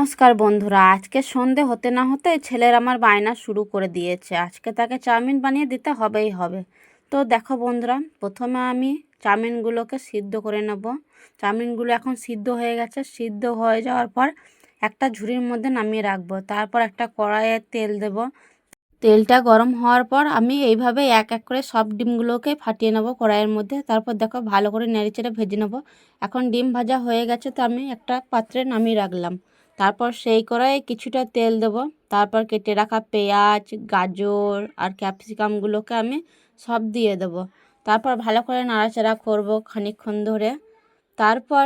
নমস্কার বন্ধুরা, আজকে সন্ধে হতে না হতে ছেলের আমার বায়না শুরু করে দিয়েছে। আজকে তাকে চাউমিন বানিয়ে দিতে হবেই হবে। তো দেখো বন্ধুরা, প্রথমে আমি চাউমিনগুলোকে সিদ্ধ করে নেব। চাউমিনগুলো এখন সিদ্ধ হয়ে গেছে। সিদ্ধ হয়ে যাওয়ার পর একটা ঝুড়ির মধ্যে নামিয়ে রাখবো। তারপর একটা কড়াইয়ে তেল দেব। তেলটা গরম হওয়ার পর আমি এইভাবে এক এক করে সব ডিমগুলোকে ফাটিয়ে নেব কড়াইয়ের মধ্যে। তারপর দেখো ভালো করে নেড়েচেড়ে ভেজে নেব। এখন ডিম ভাজা হয়ে গেছে, তো আমি একটা পাত্রে নামিয়ে রাখলাম। তারপর সেই কড়াইয়ে কিছুটা তেল দেব। তারপর কেটে রাখা পেঁয়াজ, গাজর আর ক্যাপসিকামগুলোকে আমি সব দিয়ে দেব। তারপর ভালো করে নাড়াচাড়া করব খানিকক্ষণ ধরে। তারপর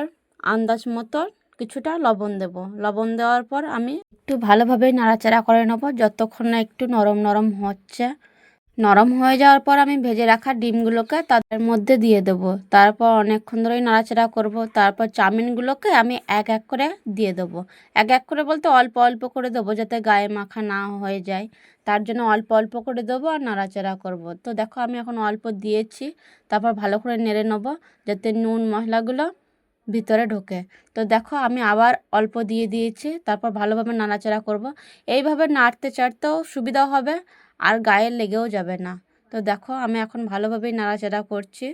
আন্দাজ মতো কিছুটা লবণ দেব। লবণ দেওয়ার পর আমি একটু ভালোভাবে নাড়াচাড়া করে নেব যতক্ষণ না একটু নরম নরম হচ্ছে। নরম হয়ে যাওয়ার পর আমি ভেজে রাখা ডিমগুলোকে তাদের মধ্যে দিয়ে দেব। তারপর অনেকক্ষণ ধরেই নাড়াচাড়া করব। তারপর চাউমিনগুলোকে আমি এক এক করে দিয়ে দেবো। এক এক করে বলতে অল্প অল্প করে দেবো, যাতে গায়ে মাখা না হয়ে যায়। তার জন্য অল্প অল্প করে দেবো আর নাড়াচাড়া করব। তো দেখো আমি এখন অল্প দিয়েছি। তারপর ভালো করে নেড়ে নেব যাতে নুন মশলাগুলো ভিতরে ঢোকে। তো দেখো আমি আবার অল্প দিয়ে দিয়েছি। তারপর ভালোভাবে নাড়াচাড়া করব। এইভাবে নাড়তে চাড়তেও সুবিধা হবে আর গায়ে লেগেও যাবে না। তো দেখো আমি এখন ভালোভাবেই নাড়াচাড়া করছি।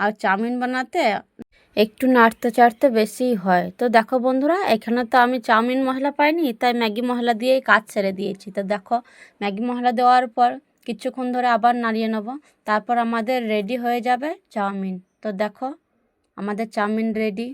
আর চাউমিন বানাতে একটু নাড়তে চাড়তে বেশিই হয়। তো দেখো বন্ধুরা, এখানে তো আমি চাউমিন মশলা পাইনি, তাই ম্যাগি মশলা দিয়েই কাজ ছেড়ে দিয়েছি। তো দেখো ম্যাগি মশলা দেওয়ার পর কিছুক্ষণ ধরে আবার নাড়িয়ে নেব। তারপর আমাদের রেডি হয়ে যাবে চাউমিন। তো দেখো আমাদের চাউমিন রেডি।